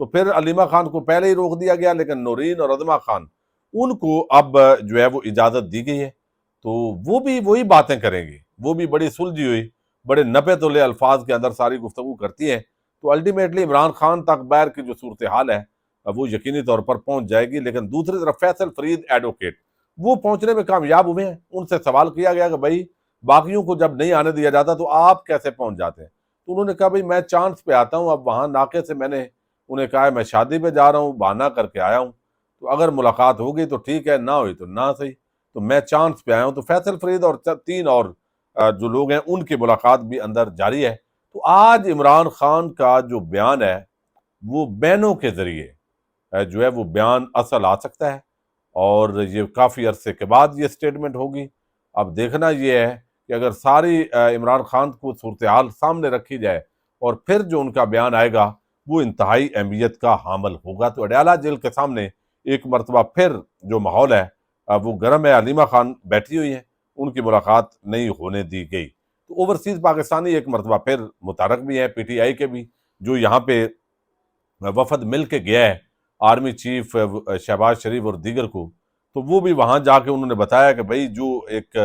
تو پھر علیمہ خان کو پہلے ہی روک دیا گیا، لیکن نورین اور عظمہ خان ان کو اب جو ہے وہ اجازت دی گئی ہے، تو وہ بھی وہی باتیں کریں گی، وہ بھی بڑی سلجھی ہوئی، بڑے نپے تلے الفاظ کے اندر ساری گفتگو کرتی ہیں، تو الٹیمیٹلی عمران خان تک باہر کی جو صورتحال ہے وہ یقینی طور پر پہنچ جائے گی۔ لیکن دوسری طرف فیصل فرید ایڈوکیٹ وہ پہنچنے میں کامیاب ہوئے ہیں، ان سے سوال کیا گیا کہ بھائی باقیوں کو جب نہیں آنے دیا جاتا تو آپ کیسے پہنچ جاتے ہیں؟ تو انہوں نے کہا بھئی میں چانس پہ آتا ہوں، اب وہاں ناکے سے میں نے انہیں کہا ہے میں شادی پہ جا رہا ہوں، بہانہ کر کے آیا ہوں، تو اگر ملاقات ہوگی تو ٹھیک ہے، نہ ہوئی تو نہ صحیح، تو میں چانس پہ آیا ہوں۔ تو فیصل فرید اور تین اور جو لوگ ہیں ان کی ملاقات بھی اندر جاری ہے۔ تو آج عمران خان کا جو بیان ہے وہ بینوں کے ذریعے جو ہے وہ بیان اصل آ سکتا ہے، اور یہ کافی عرصے کے بعد یہ سٹیٹمنٹ ہوگی۔ اب دیکھنا یہ ہے کہ اگر ساری عمران خان کو صورتحال سامنے رکھی جائے اور پھر جو ان کا بیان آئے گا وہ انتہائی اہمیت کا حامل ہوگا۔ تو اڈیالہ جیل کے سامنے ایک مرتبہ پھر جو ماحول ہے وہ گرم ہے، علیمہ خان بیٹھی ہوئی ہیں، ان کی ملاقات نہیں ہونے دی گئی۔ تو اوورسیز پاکستانی ایک مرتبہ پھر متحرک بھی ہیں، پی ٹی آئی کے بھی، جو یہاں پہ وفد مل کے گیا ہے آرمی چیف شہباز شریف اور دیگر کو، تو وہ بھی وہاں جا کے انہوں نے بتایا کہ بھئی جو ایک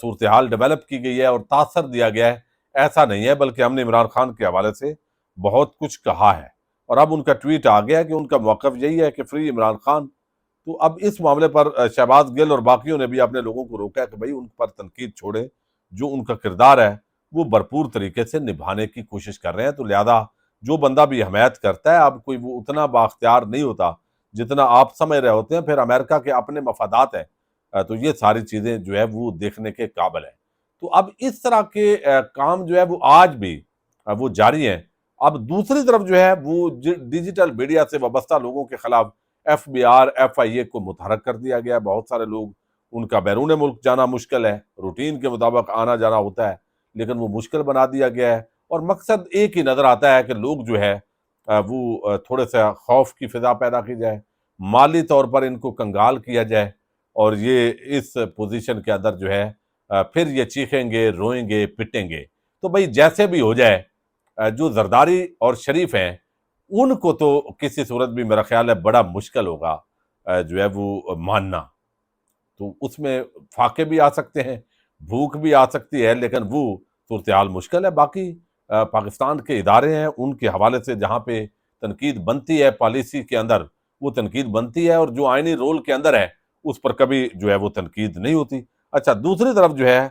صورتحال ڈیولپ کی گئی ہے اور تاثر دیا گیا ہے ایسا نہیں ہے، بلکہ ہم نے عمران خان کے حوالے سے بہت کچھ کہا ہے، اور اب ان کا ٹویٹ آ گیا کہ ان کا موقف یہی ہے کہ فری عمران خان۔ تو اب اس معاملے پر شہباز گل اور باقیوں نے بھی اپنے لوگوں کو روکا ہے کہ بھئی ان پر تنقید چھوڑے، جو ان کا کردار ہے وہ بھرپور طریقے سے نبھانے کی کوشش کر رہے ہیں، تو لہذا جو بندہ بھی حمایت کرتا ہے اب کوئی وہ اتنا بااختیار نہیں ہوتا جتنا آپ سمجھ رہے ہوتے ہیں، پھر امریکہ کے اپنے مفادات ہیں، تو یہ ساری چیزیں جو ہے وہ دیکھنے کے قابل ہیں۔ تو اب اس طرح کے کام جو ہے وہ آج بھی وہ جاری ہیں۔ اب دوسری طرف جو ہے وہ ڈیجیٹل میڈیا سے وابستہ لوگوں کے خلاف ایف بی آر ایف آئی اے کو متحرک کر دیا گیا ہے۔ بہت سارے لوگ، ان کا بیرون ملک جانا مشکل ہے، روٹین کے مطابق آنا جانا ہوتا ہے لیکن وہ مشکل بنا دیا گیا ہے، اور مقصد ایک ہی نظر آتا ہے کہ لوگ جو ہے وہ تھوڑے سا خوف کی فضا پیدا کی جائے، مالی طور پر ان کو کنگال کیا جائے، اور یہ اس پوزیشن کے اندر جو ہے پھر یہ چیخیں گے، روئیں گے، پٹیں گے۔ تو بھئی جیسے بھی ہو جائے، جو زرداری اور شریف ہیں ان کو تو کسی صورت بھی میرا خیال ہے بڑا مشکل ہوگا جو ہے وہ ماننا، تو اس میں فاقے بھی آ سکتے ہیں، بھوک بھی آ سکتی ہے، لیکن وہ صورتحال مشکل ہے۔ باقی پاکستان کے ادارے ہیں، ان کے حوالے سے جہاں پہ تنقید بنتی ہے پالیسی کے اندر وہ تنقید بنتی ہے، اور جو آئینی رول کے اندر ہے اس پر کبھی جو ہے وہ تنقید نہیں ہوتی۔ اچھا، دوسری طرف جو ہے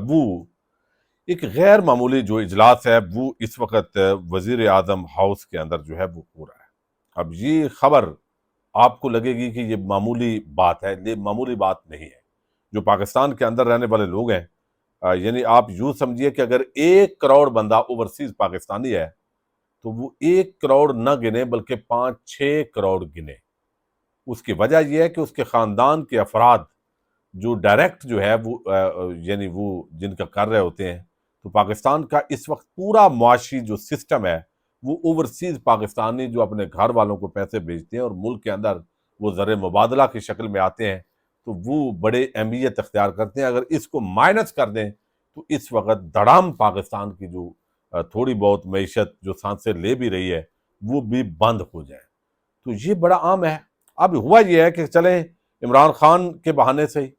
وہ ایک غیر معمولی جو اجلاس ہے وہ اس وقت وزیر اعظم ہاؤس کے اندر جو ہے وہ ہو رہا ہے۔ اب یہ خبر آپ کو لگے گی کہ یہ معمولی بات ہے، یہ معمولی بات نہیں ہے۔ جو پاکستان کے اندر رہنے والے لوگ ہیں، یعنی آپ یوں سمجھیے کہ اگر 1 کروڑ بندہ اوورسیز پاکستانی ہے تو وہ 1 کروڑ نہ گنے بلکہ 5-6 کروڑ گنے۔ اس کی وجہ یہ ہے کہ اس کے خاندان کے افراد جو ڈائریکٹ جو ہے وہ یعنی وہ جن کا کر رہے ہوتے ہیں، تو پاکستان کا اس وقت پورا معاشی جو سسٹم ہے وہ اوورسیز پاکستانی جو اپنے گھر والوں کو پیسے بھیجتے ہیں اور ملک کے اندر وہ زر مبادلہ کی شکل میں آتے ہیں، تو وہ بڑے اہمیت اختیار کرتے ہیں۔ اگر اس کو مائنس کر دیں تو اس وقت دھڑام پاکستان کی جو تھوڑی بہت معیشت جو سانسیں لے بھی رہی ہے وہ بھی بند ہو جائے، تو یہ بڑا عام ہے۔ اب ہوا یہ ہے کہ چلیں عمران خان کے بہانے سے ہی،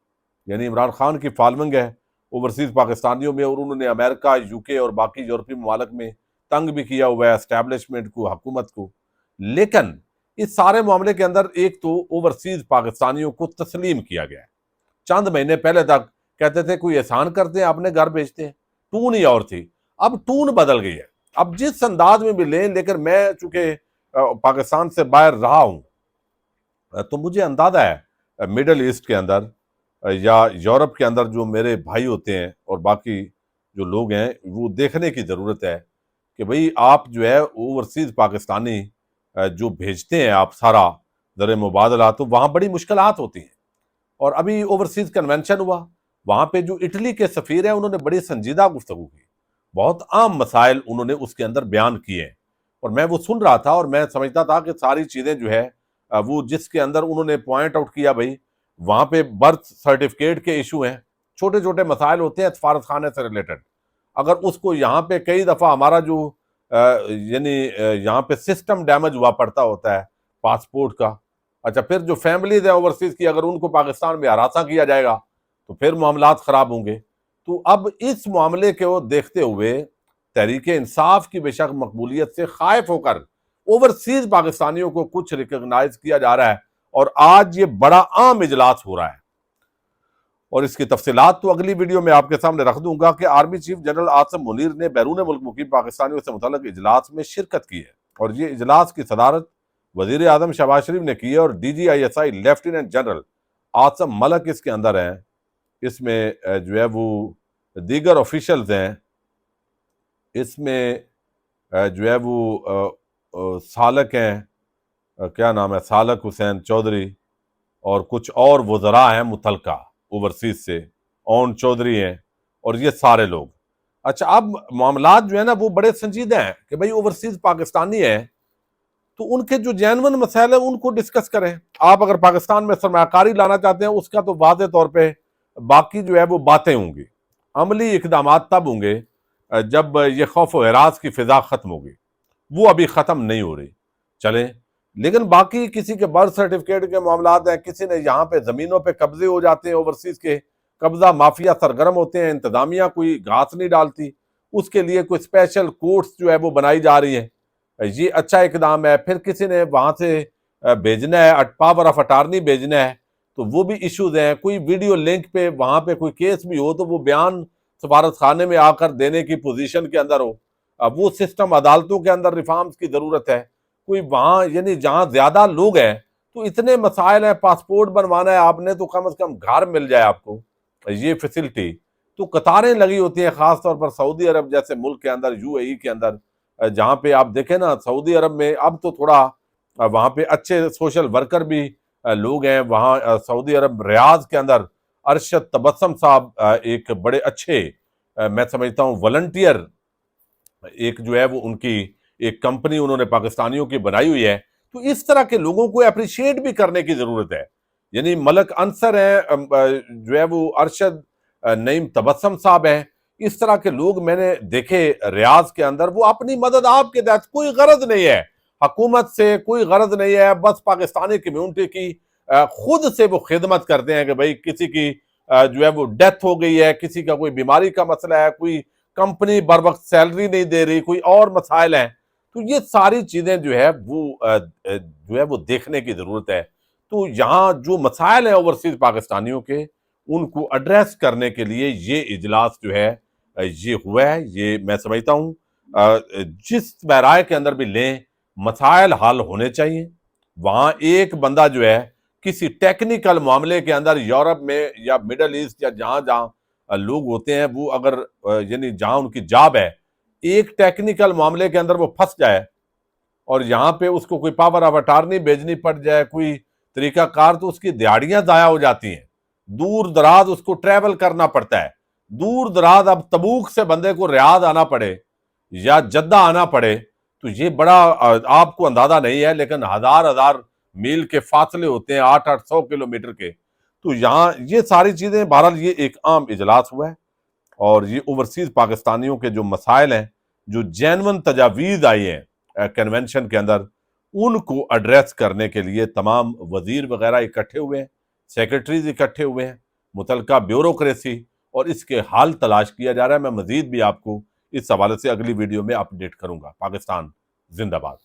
یعنی عمران خان کی فالوئنگ ہے اوورسیز پاکستانیوں میں، اور انہوں نے امریکہ، یو کے اور باقی یورپی ممالک میں تنگ بھی کیا ہوا ہے اسٹیبلشمنٹ کو، حکومت کو، لیکن اس سارے معاملے کے اندر ایک تو اوورسیز پاکستانیوں کو تسلیم کیا گیا ہے۔ چند مہینے پہلے تک کہتے تھے کوئی احسان کرتے ہیں اپنے گھر بھیجتے ہیں، ٹون ہی اور تھی، اب ٹون بدل گئی ہے۔ اب جس انداز میں بھی لیں، لیکن میں چونکہ پاکستان سے باہر رہا ہوں تو مجھے اندازہ ہے مڈل ایسٹ کے اندر یا یورپ کے اندر جو میرے بھائی ہوتے ہیں اور باقی جو لوگ ہیں، وہ دیکھنے کی ضرورت ہے کہ بھئی آپ جو ہے اوورسیز پاکستانی جو بھیجتے ہیں آپ سارا زر مبادلہ، تو وہاں بڑی مشکلات ہوتی ہیں۔ اور ابھی اوورسیز کنونشن ہوا، وہاں پہ جو اٹلی کے سفیر ہیں انہوں نے بڑی سنجیدہ گفتگو کی، بہت عام مسائل انہوں نے اس کے اندر بیان کیے ہیں، اور میں وہ سن رہا تھا اور میں سمجھتا تھا کہ ساری چیزیں جو ہے وہ جس کے اندر انہوں نے پوائنٹ آؤٹ کیا، بھئی وہاں پہ برتھ سرٹیفکیٹ کے ایشو ہیں، چھوٹے چھوٹے مسائل ہوتے ہیں سفارت خانے سے ریلیٹڈ، اگر اس کو یہاں پہ کئی دفعہ ہمارا جو یعنی یہاں پہ سسٹم ڈیمیج ہوا پڑتا ہوتا ہے پاسپورٹ کا. اچھا پھر جو فیملیز ہیں اوورسیز کی، اگر ان کو پاکستان میں ہراساں کیا جائے گا تو پھر معاملات خراب ہوں گے. تو اب اس معاملے کو دیکھتے ہوئے تحریک انصاف کی بے شک مقبولیت سے خائف ہو کر اوورسیز پاکستانیوں کو کچھ ریکگنائز کیا جا رہا ہے، اور آج یہ بڑا عام اجلاس ہو رہا ہے. اور اس کی تفصیلات تو اگلی ویڈیو میں آپ کے سامنے رکھ دوں گا کہ army chief general Asim Munir نے بیرون ملک مقیم پاکستانیوں سے متعلق اجلاس میں شرکت کی ہے، اور یہ اجلاس کی صدارت وزیر اعظم شہباز شریف نے کی ہے، اور D G I S I lieutenant general Asim Malik اس کے اندر ہیں. اس میں جو ہے وہ دیگر آفیشلز ہیں. اس میں جو ہے وہ سالک ہیں، کیا نام ہے، سالک حسین چودھری، اور کچھ اور وزراء ہیں متعلقہ اوورسیز سے، اون چودھری ہیں، اور یہ سارے لوگ. اچھا اب معاملات جو ہے نا وہ بڑے سنجیدہ ہیں کہ بھئی اوورسیز پاکستانی ہیں تو ان کے جو جینون مسائل ہیں ان کو ڈسکس کریں. آپ اگر پاکستان میں سرمایہ کاری لانا چاہتے ہیں اس کا تو واضح طور پہ باقی جو ہے وہ باتیں ہوں گی، عملی اقدامات تب ہوں گے جب یہ خوف و ہراس کی فضا ختم ہوگی. وہ ابھی ختم نہیں ہو رہی. چلیں، لیکن باقی کسی کے برتھ سرٹیفکیٹ کے معاملات ہیں، کسی نے یہاں پہ زمینوں پہ قبضے ہو جاتے ہیں، اوورسیز کے قبضہ مافیا سرگرم ہوتے ہیں، انتظامیہ کوئی گھاس نہیں ڈالتی، اس کے لیے کوئی اسپیشل کورٹس جو ہے وہ بنائی جا رہی ہیں، یہ اچھا اقدام ہے. پھر کسی نے وہاں سے بھیجنا ہے، پاور آف اٹارنی بھیجنا ہے، تو وہ بھی ایشوز ہیں. کوئی ویڈیو لنک پہ وہاں پہ کوئی کیس بھی ہو تو وہ بیان سفارت خانے میں آ کر دینے کی پوزیشن کے اندر ہو. اب وہ سسٹم عدالتوں کے اندر ریفارمز کی ضرورت ہے. کوئی وہاں یعنی جہاں زیادہ لوگ ہیں تو اتنے مسائل ہیں، پاسپورٹ بنوانا ہے آپ نے تو کم از کم گھر مل جائے آپ کو یہ فیسلٹی، تو قطاریں لگی ہوتی ہیں، خاص طور پر سعودی عرب جیسے ملک کے اندر، یو اے ای کے اندر، جہاں پہ آپ دیکھیں نا سعودی عرب میں اب تو تھوڑا وہاں پہ اچھے سوشل ورکر بھی لوگ ہیں. وہاں سعودی عرب ریاض کے اندر ارشد تبسم صاحب ایک بڑے اچھے میں سمجھتا ہوں والنٹیئر، ایک جو ہے وہ ان کی ایک کمپنی انہوں نے پاکستانیوں کی بنائی ہوئی ہے. تو اس طرح کے لوگوں کو اپریشیٹ بھی کرنے کی ضرورت ہے. یعنی ملک انصر ہیں، جو ہے وہ ارشد نعیم تبسم صاحب ہیں، اس طرح کے لوگ میں نے دیکھے ریاض کے اندر. وہ اپنی مدد آپ کے تحت، کوئی غرض نہیں ہے حکومت سے، کوئی غرض نہیں ہے، بس پاکستانی کمیونٹی کی خود سے وہ خدمت کرتے ہیں کہ بھئی کسی کی جو ہے وہ ڈیتھ ہو گئی ہے، کسی کا کوئی بیماری کا مسئلہ ہے، کوئی کمپنی بر وقت سیلری نہیں دے رہی، کوئی اور مسائل ہیں. تو یہ ساری چیزیں جو ہے وہ دیکھنے کی ضرورت ہے. تو یہاں جو مسائل ہیں اوورسیز پاکستانیوں کے، ان کو ایڈریس کرنے کے لیے یہ اجلاس جو ہے یہ ہوا ہے. یہ میں سمجھتا ہوں جس بحرائے کے اندر بھی لیں مسائل حل ہونے چاہیے. وہاں ایک بندہ جو ہے کسی ٹیکنیکل معاملے کے اندر یورپ میں یا مڈل ایسٹ یا جہاں جہاں لوگ ہوتے ہیں، وہ اگر یعنی جہاں ان کی جاب ہے، ایک ٹیکنیکل معاملے کے اندر وہ پھنس جائے اور یہاں پہ اس کو کوئی پاور آف اٹارنی بھیجنی پڑ جائے، کوئی طریقہ کار، تو اس کی دیہڑیاں ضائع ہو جاتی ہیں. دور دراز اس کو ٹریول کرنا پڑتا ہے. دور دراز اب تبوک سے بندے کو ریاض آنا پڑے یا جدہ آنا پڑے تو یہ بڑا آپ کو اندازہ نہیں ہے، لیکن ہزار میل کے فاصلے ہوتے ہیں، 800 کلومیٹر کے. تو یہاں یہ ساری چیزیں، بہرحال یہ ایک عام اجلاس ہوا ہے، اور یہ اوورسیز پاکستانیوں کے جو مسائل ہیں، جو جینون تجاویز آئی ہیں کنونشن کے اندر، ان کو ایڈریس کرنے کے لیے تمام وزیر وغیرہ اکٹھے ہوئے ہیں، سیکرٹریز اکٹھے ہوئے ہیں، متعلقہ بیوروکریسی، اور اس کے حل تلاش کیا جا رہا ہے. میں مزید بھی آپ کو اس حوالے سے اگلی ویڈیو میں اپڈیٹ کروں گا. پاکستان زندہ باد.